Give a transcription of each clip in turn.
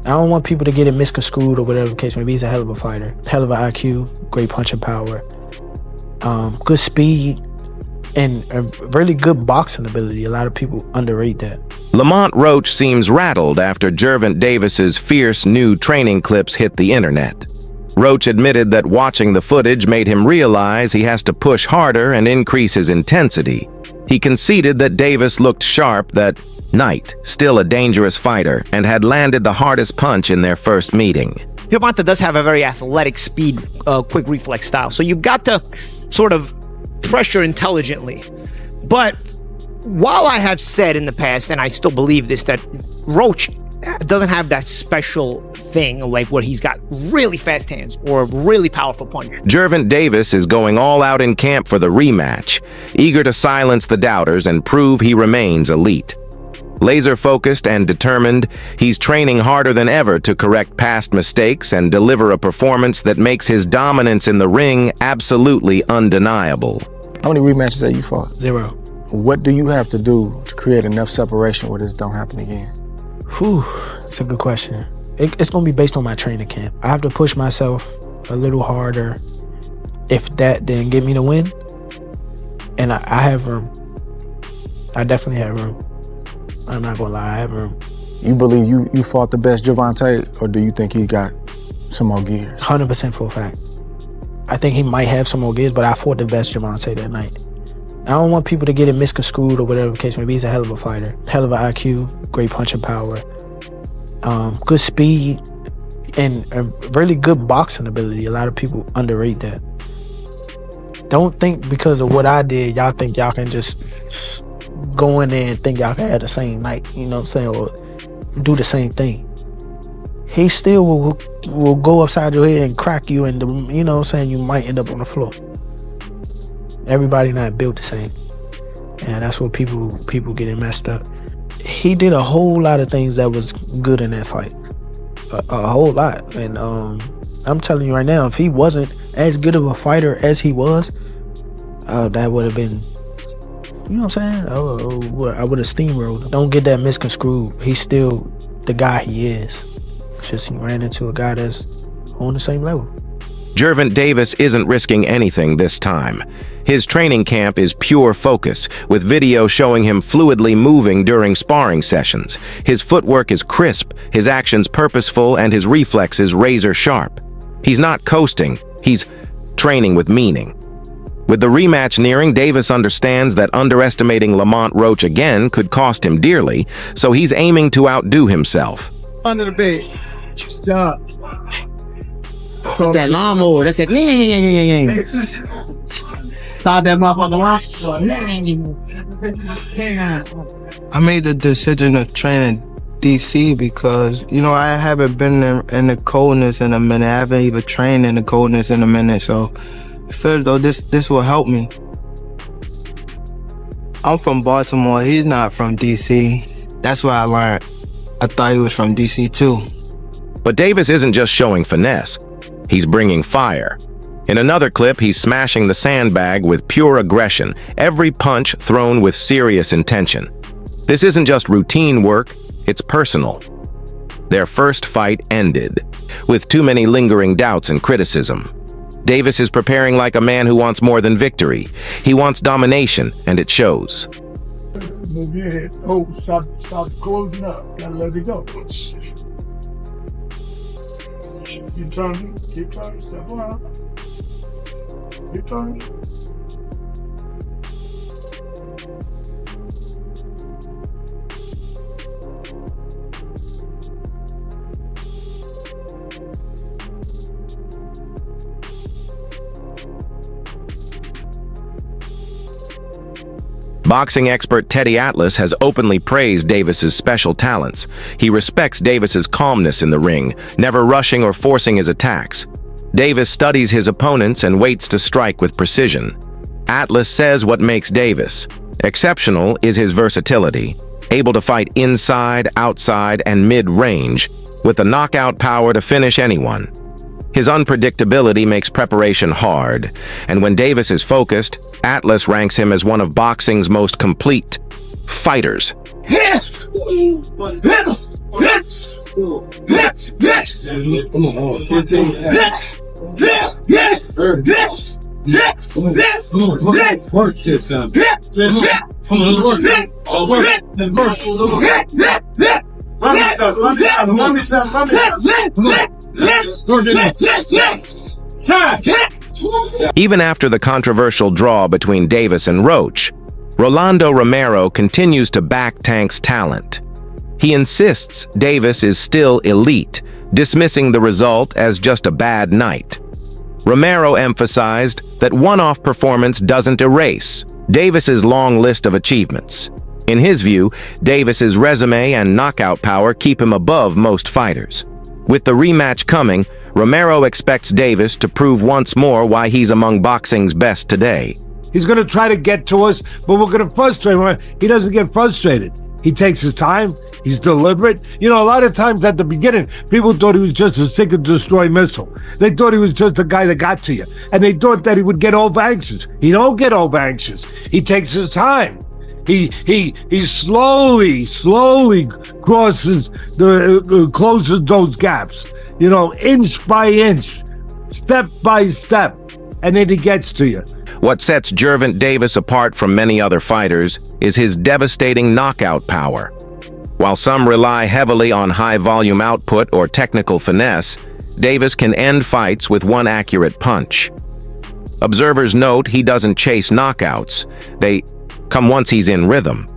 I don't want people to get it misconstrued or whatever the case may be. He's a hell of a fighter. Hell of an IQ, great punching power, good speed, and a really good boxing ability. A lot of people underrate that. Lamont Roach seems rattled after Gervant Davis's fierce new training clips hit the internet. Roach admitted that watching the footage made him realize he has to push harder and increase his intensity. He conceded that Davis looked sharp that night, still a dangerous fighter, and had landed the hardest punch in their first meeting. Gervonta does have a very athletic speed, quick reflex style, so you've got to sort of pressure intelligently. But while I have said in the past, and I still believe this, that Roach doesn't have that special thing like where he's got really fast hands or really powerful punch. Gervant Davis is going all out in camp for the rematch, eager to silence the doubters and prove he remains elite. Laser-focused and determined, he's training harder than ever to correct past mistakes and deliver a performance that makes his dominance in the ring absolutely undeniable. How many rematches have you fought? 0. What do you have to do to create enough separation where this don't happen again? Whew, that's a good question. It's going to be based on my training camp. I have to push myself a little harder. If that didn't give me the win, and I have room. I definitely have room. I'm not going to lie, I have room. You believe you fought the best Gervonta, or do you think he got some more gears? 100% for a fact. I think he might have some more gears, but I fought the best Gervonta that night. I don't want people to get it misconstrued or whatever the case may be. He's a hell of a fighter. Hell of an IQ, great punching power, good speed, and a really good boxing ability. A lot of people underrate that. Don't think because of what I did, y'all think y'all can just go in there and think y'all can have the same night, you know what I'm saying, or do the same thing. He still will go upside your head and crack you, and you know what I'm saying, you might end up on the floor. Everybody not built the same, and that's what people getting messed up. He did a whole lot of things that was good in that fight, a whole lot. And I'm telling you right now, if he wasn't as good of a fighter as he was, that would have been, you know what I'm saying? I would have steamrolled him. Don't get that misconstrued. He's still the guy he is. It's just he ran into a guy that's on the same level. Gervant Davis isn't risking anything this time. His training camp is pure focus, with video showing him fluidly moving during sparring sessions. His footwork is crisp, his actions purposeful, and his reflexes razor sharp. He's not coasting, he's training with meaning. With the rematch nearing, Davis understands that underestimating Lamont Roach again could cost him dearly, so he's aiming to outdo himself. Under the bed. Stop. That lawnmower, that's it. Stop that motherfucker. I made the decision of training DC because, you know, I haven't been in the coldness in a minute. I haven't even trained in the coldness in a minute, so I feel as though this will help me. I'm from Baltimore. He's not from DC. That's what I learned. I thought he was from DC too. But Davis isn't just showing finesse. He's bringing fire. In another clip, he's smashing the sandbag with pure aggression, every punch thrown with serious intention. This isn't just routine work, it's personal. Their first fight ended, with too many lingering doubts and criticism. Davis is preparing like a man who wants more than victory. He wants domination, and it shows. Move your head. Oh, stop closing up. Gotta let it go. Keep turning, step around. Keep turning. Boxing expert Teddy Atlas has openly praised Davis's special talents. He respects Davis's calmness in the ring, never rushing or forcing his attacks. Davis studies his opponents and waits to strike with precision. Atlas says what makes Davis exceptional is his versatility, able to fight inside, outside, and mid-range, with the knockout power to finish anyone. His unpredictability makes preparation hard, and when Davis is focused, Atlas ranks him as one of boxing's most complete fighters. Come on. Work this son. Come on, work. Even after the controversial draw between Davis and Roach, Rolando Romero continues to back Tank's talent. He insists Davis is still elite, dismissing the result as just a bad night. Romero emphasized that one-off performance doesn't erase Davis's long list of achievements. In his view, Davis's resume and knockout power keep him above most fighters. With the rematch coming, Romero expects Davis to prove once more why he's among boxing's best today. He's going to try to get to us, but we're going to frustrate him. He doesn't get frustrated. He takes his time. He's deliberate. You know, a lot of times at the beginning, people thought he was just a seek and destroy missile. They thought he was just a guy that got to you. And they thought that he would get over anxious. He don't get over anxious. He takes his time. He slowly closes those gaps, you know, inch by inch, step by step, and then he gets to you. What sets Jervant Davis apart from many other fighters is his devastating knockout power. While some rely heavily on high-volume output or technical finesse, Davis can end fights with one accurate punch. Observers note he doesn't chase knockouts. They come once he's in rhythm.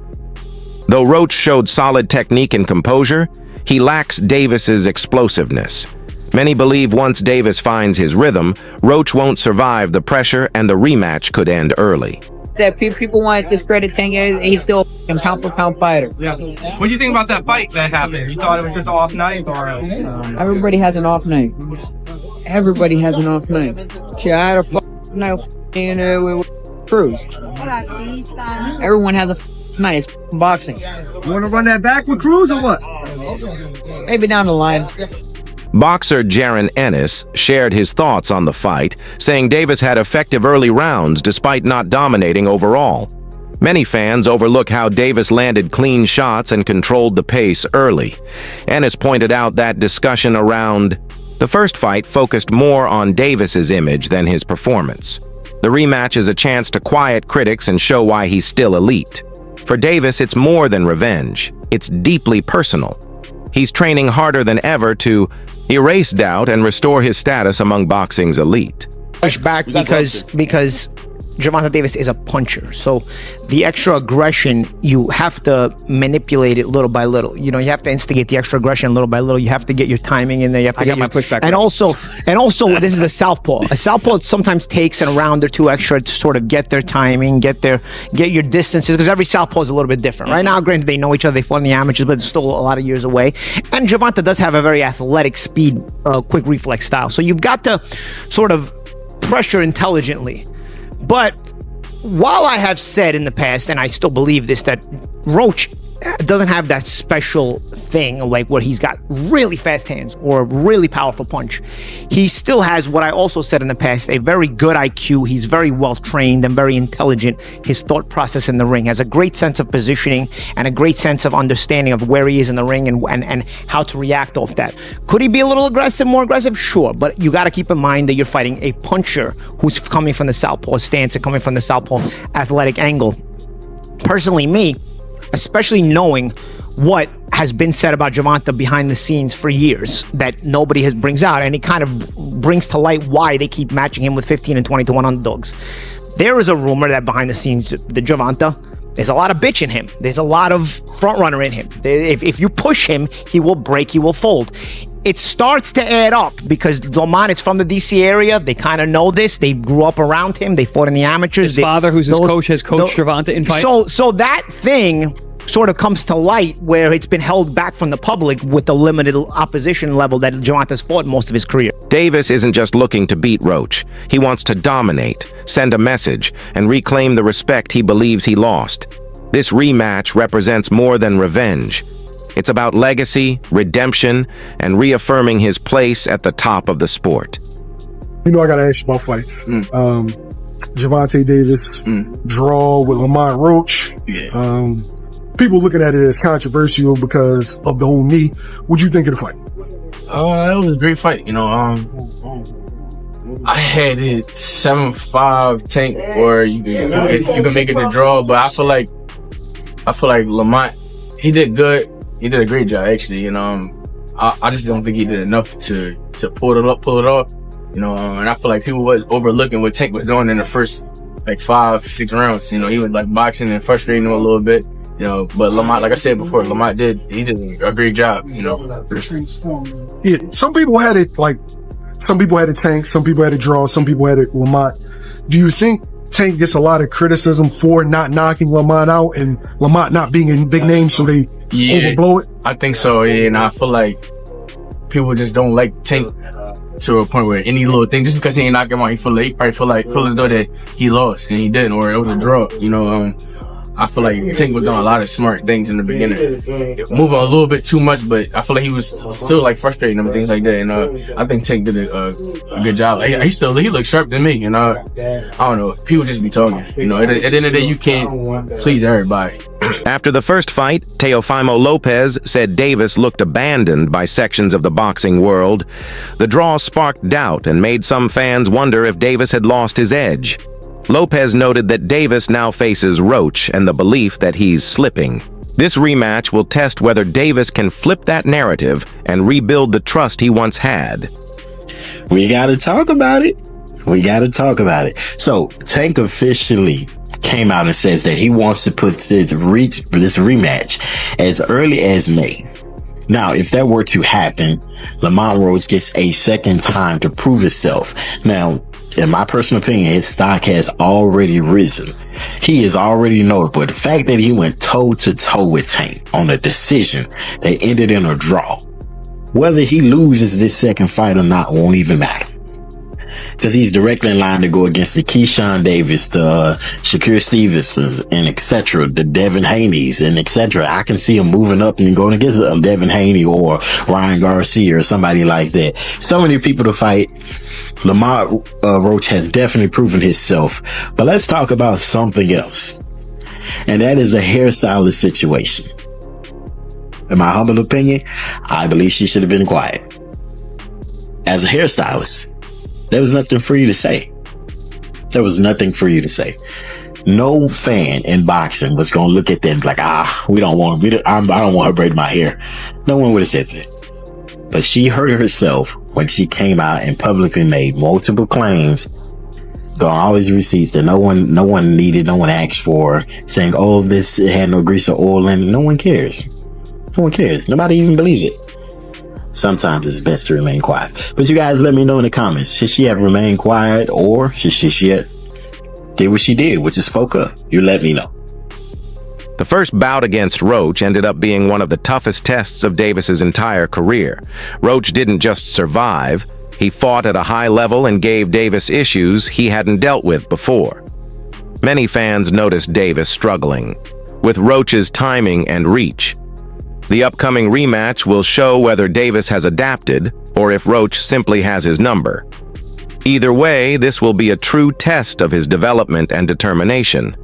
Though Roach showed solid technique and composure, he lacks Davis's explosiveness. Many believe once Davis finds his rhythm, Roach won't survive the pressure and the rematch could end early. That people want to discredit Tank, he's still a pound-for-pound fighter. Yeah. What do you think about that fight that happened? You thought it was just an off night, or? Everybody has an off night. Everybody has an off night. Shit, I had a night with Cruz. Everyone has a night. It's boxing. You want to run that back with Cruz or what? Maybe down the line. Boxer Jaron Ennis shared his thoughts on the fight, saying Davis had effective early rounds despite not dominating overall. Many fans overlook how Davis landed clean shots and controlled the pace early. Ennis pointed out that discussion around the first fight focused more on Davis's image than his performance. The rematch is a chance to quiet critics and show why he's still elite. For Davis, it's more than revenge. It's deeply personal. He's training harder than ever to erase doubt and restore his status among boxing's elite. Push back because Gervonta Davis is a puncher. So the extra aggression, you have to manipulate it little by little. You know, you have to instigate the extra aggression little by little. You have to get your timing in there. You have to get my pushback. And also, this is a southpaw. A southpaw sometimes takes a round or two extra to sort of get their timing, get your distances, because every southpaw is a little bit different. Right now, granted, they know each other, they fought in the amateurs, but it's still a lot of years away. And Gervonta does have a very athletic speed, quick reflex style. So you've got to sort of pressure intelligently. But while I have said in the past, and I still believe this, that Roach doesn't have that special thing like where he's got really fast hands or a really powerful punch, he still has what I also said in the past, a very good IQ. He's very well trained and very intelligent. His thought process in the ring has a great sense of positioning and a great sense of understanding of where he is in the ring and how to react off that. Could he be a little aggressive, more aggressive? Sure, but you got to keep in mind that you're fighting a puncher who's coming from the southpaw stance and coming from the southpaw athletic angle. Personally, me, especially knowing what has been said about Gervonta behind the scenes for years that nobody brings out, and it kind of brings to light why they keep matching him with 15 and 20 to 1 underdogs. There is a rumor that behind the scenes, the Gervonta, there's a lot of bitch in him. There's a lot of front runner in him. If you push him, he will break, he will fold. It starts to add up because Lamont is from the DC area. They kind of know this. They grew up around him. They fought in the amateurs. His father, who's his coach, has coached Gervonta in fights. So that thing sort of comes to light where it's been held back from the public with the limited opposition level that Gervonta's fought most of his career. Davis isn't just looking to beat Roach. He wants to dominate, send a message, and reclaim the respect he believes he lost. This rematch represents more than revenge. It's about legacy, redemption, and reaffirming his place at the top of the sport. You know I gotta ask you about fights. Gervonta Davis, draw with Lamont Roach. people looking at it as controversial because of the whole knee. What'd you think of the fight? It was a great fight. You know, I had it 7-5 Tank, or you can make it a draw. But I feel like Lamont, he did good. He did a great job, actually. You know, I just don't think he did enough to pull it off. You know, and I feel like people was overlooking what Tank was doing in the first like 5-6 rounds. You know, he was like boxing and frustrating him a little bit. You know, but Lamont, like I said before, Lamont did a great job. You know. Yeah, some people had it Tank, some people had it draw, some people had it Lamont. Do you think Tank gets a lot of criticism for not knocking Lamont out and Lamont not being a big name, so they overblow it? I think so, yeah, and I feel like people just don't like Tank to a point where any little thing, just because he ain't knock him out, he probably feel as though that he lost and he didn't, or it was a draw. You know, I feel like Tank was doing a lot of smart things in the beginning, moving a little bit too much, but I feel like he was still like frustrating him and things like that. And I think Tank did a good job. He looked sharp to me. And I don't know, people just be talking. You know, at the end of the day, you can't please everybody. After the first fight, Teofimo Lopez said Davis looked abandoned by sections of the boxing world. The draw sparked doubt and made some fans wonder if Davis had lost his edge. Lopez noted that Davis now faces Roach and the belief that he's slipping. This rematch will test whether Davis can flip that narrative and rebuild the trust he once had. We gotta talk about it. So, Tank officially came out and says that he wants to put this rematch as early as May. Now, if that were to happen, Lamont Roach gets a second time to prove himself. Now, in my personal opinion, his stock has already risen. He is already notable. The fact that he went toe-to-toe with Tank on a decision that ended in a draw, whether he loses this second fight or not won't even matter. Because he's directly in line to go against the Keyshawn Davis, the Shakur Stevensons, and etc., the Devin Haney's, and etc. I can see him moving up and going against Devin Haney or Ryan Garcia or somebody like that. So many people to fight. Lamont Roach has definitely proven himself. But let's talk about something else. And that is the hairstylist situation. In my humble opinion, I believe she should have been quiet. As a hairstylist, there was nothing for you to say. No fan in boxing was going to look at that and be like, I don't want her braiding my hair. No one would have said that. But she hurt herself when she came out and publicly made multiple claims, got all these receipts that no one needed, no one asked for, saying, oh, this had no grease or oil in it. No one cares. Nobody even believes it. Sometimes it's best to remain quiet. But you guys let me know in the comments. Should she have remained quiet, or should she have did what she did, which is spoke up? You let me know. The first bout against Roach ended up being one of the toughest tests of Davis's entire career. Roach didn't just survive, he fought at a high level and gave Davis issues he hadn't dealt with before. Many fans noticed Davis struggling with Roach's timing and reach. The upcoming rematch will show whether Davis has adapted or if Roach simply has his number. Either way, this will be a true test of his development and determination.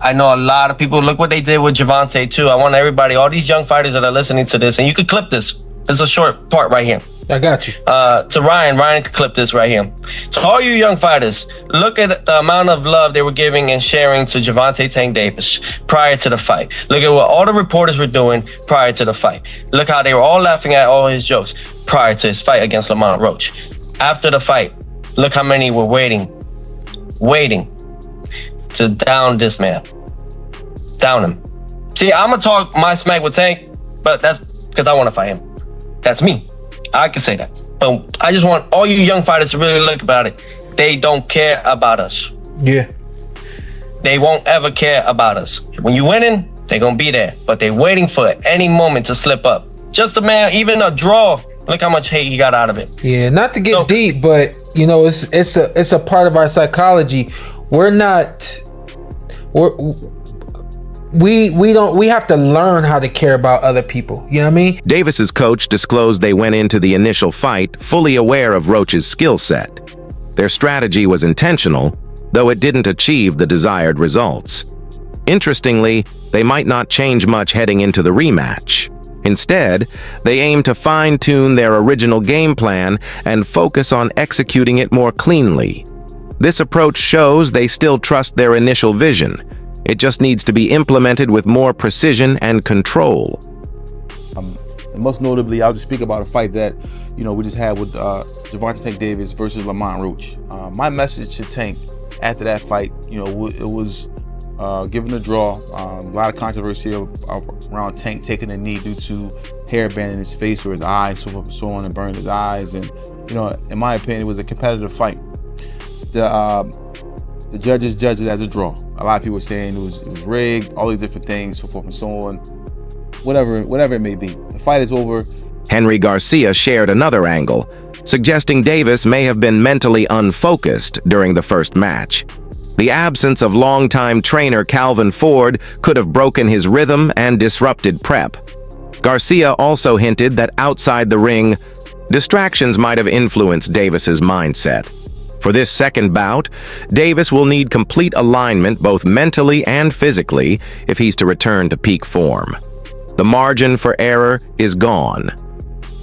I know a lot of people, look what they did with Gervonta too. I want everybody, all these young fighters that are listening to this, and you could clip this. It's a short part right here. I got you. To Ryan could clip this right here. To all you young fighters, look at the amount of love they were giving and sharing to Gervonta Tank Davis prior to the fight. Look at what all the reporters were doing prior to the fight. Look how they were all laughing at all his jokes prior to his fight against Lamont Roach. After the fight, look how many were waiting to down this man. Down him. See, I'm gonna talk my smack with Tank, but that's because I want to fight him. That's me. I can say that. But I just want all you young fighters to really look about it. They don't care about us. Yeah. They won't ever care about us. When you winning, they gonna be there. But they waiting for any moment to slip up. Just a man, even a draw. Look how much hate he got out of it. Yeah, not to get deep, but you know, it's a part of our psychology. We have to learn how to care about other people. You know what I mean? Davis's coach disclosed they went into the initial fight fully aware of Roach's skill set. Their strategy was intentional, though it didn't achieve the desired results. Interestingly, they might not change much heading into the rematch. Instead, they aim to fine-tune their original game plan and focus on executing it more cleanly. This approach shows they still trust their initial vision. It just needs to be implemented with more precision and control. And most notably, I'll just speak about a fight that, we just had with Gervonta Tank Davis versus Lamont Roach. My message to Tank after that fight, it was given a draw. A lot of controversy around Tank taking a knee due to hairband in his face or his eyes, so on, and burned his eyes. And in my opinion, it was a competitive fight. The judges judged it as a draw. A lot of people were saying it was rigged, all these different things, so forth and so on. Whatever it may be, the fight is over. Henry Garcia shared another angle, suggesting Davis may have been mentally unfocused during the first match. The absence of longtime trainer Calvin Ford could have broken his rhythm and disrupted prep. Garcia also hinted that outside the ring, distractions might have influenced Davis's mindset. For this second bout, Davis will need complete alignment both mentally and physically if he's to return to peak form. The margin for error is gone.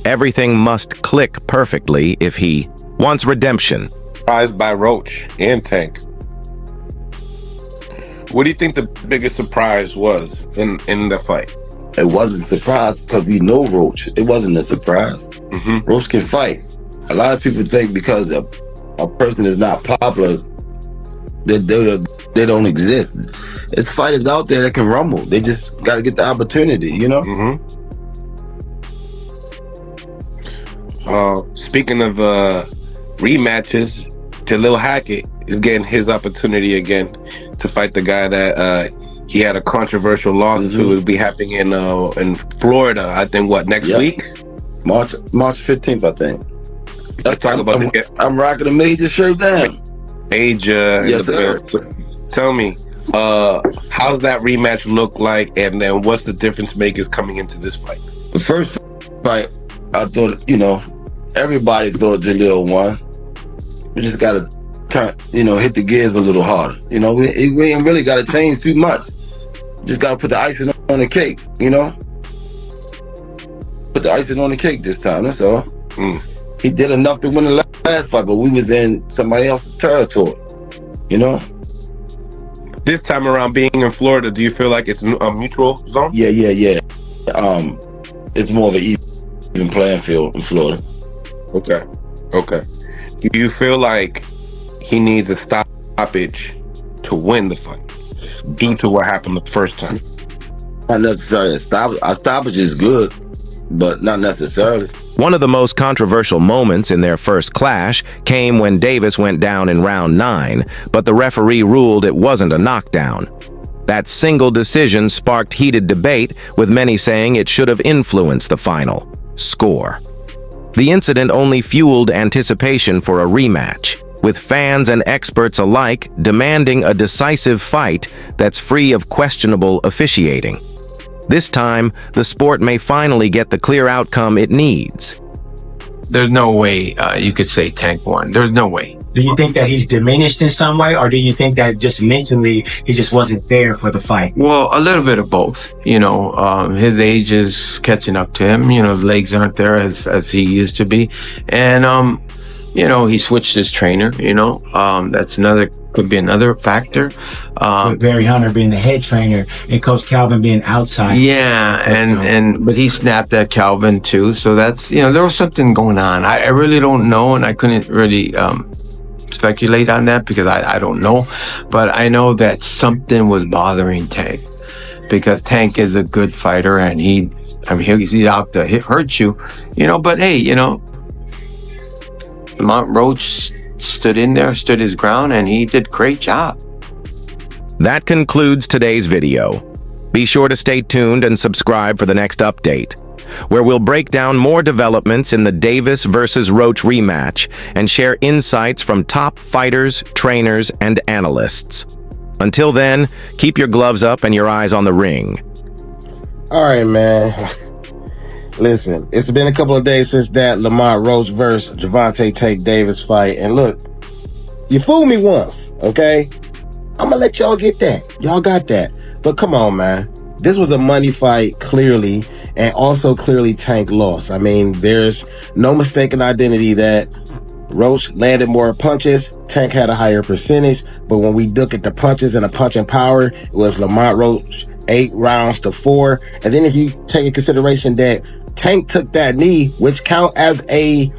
Everything must click perfectly if he wants redemption. Surprised by Roach and Tank. What do you think the biggest surprise was in the fight? It wasn't a surprise because we know Roach. It wasn't a surprise. Roach can fight. A lot of people think because a person is not popular, they don't exist. There's fighters out there that can rumble. They just got to get the opportunity, Speaking of rematches, Jalil Hackett is getting his opportunity again to fight the guy that he had a controversial loss to. It'll be happening in Florida, I think, next week? March 15th, I think. Let's talk about I'm rocking a major showdown. Yes, sir. Tell me, how's that rematch look like, and then what's the difference makers coming into this fight? The first fight, I thought, everybody thought Jalil won. We just got to turn, hit the gears a little harder. We ain't really got to change too much. Just got to put the icing on the cake, Put the icing on the cake this time, that's all. He did enough to win the last fight, but we was in somebody else's territory, This time around, being in Florida, do you feel like it's a mutual zone? Yeah. It's more of an even playing field in Florida. Okay. Do you feel like he needs a stoppage to win the fight due to what happened the first time? Not necessarily. A stoppage is good, but not necessarily. One of the most controversial moments in their first clash came when Davis went down in round 9, but the referee ruled it wasn't a knockdown. That single decision sparked heated debate, with many saying it should have influenced the final score. The incident only fueled anticipation for a rematch, with fans and experts alike demanding a decisive fight that's free of questionable officiating. This time, the sport may finally get the clear outcome it needs. There's no way you could say Tank won. There's no way. Do you think that he's diminished in some way, or do you think that just mentally he just wasn't there for the fight? Well, a little bit of both. His age is catching up to him. His legs aren't there as he used to be. And, he switched his trainer, that's could be another factor. With Barry Hunter being the head trainer and Coach Calvin being outside. Yeah, but he snapped at Calvin too. So that's, there was something going on. I really don't know, and I couldn't really speculate on that because I don't know. But I know that something was bothering Tank, because Tank is a good fighter and he's out to hurt you, but hey, Lamont Roach stood his ground, and he did a great job. That concludes today's video. Be sure to stay tuned and subscribe for the next update, where we'll break down more developments in the Davis versus Roach rematch and share insights from top fighters, trainers, and analysts. Until then, keep your gloves up and your eyes on the ring. All right, man. Listen, it's been a couple of days since that Lamont Roach versus Gervonta Tank Davis fight. And look, you fooled me once, okay? I'm gonna let y'all get that. Y'all got that. But come on, man. This was a money fight, clearly, and also clearly Tank lost. I mean, there's no mistaken identity that Roach landed more punches, Tank had a higher percentage, but when we look at the punches and the punching power, it was Lamont Roach 8 rounds to 4. And then if you take in consideration that Tank took that knee, which count as a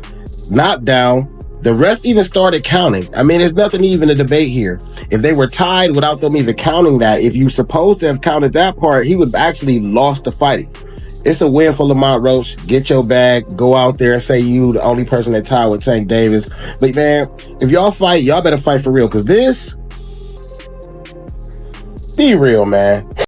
knockdown, the ref even started counting. I mean, there's nothing even to debate here. If they were tied without them even counting that, if you supposed to have counted that part, he would have actually lost the fight. It's a win for Lamont Roach. Get your bag. Go out there and say you the only person that tied with Tank Davis. But man, if y'all fight, y'all better fight for real. Because this, be real, man.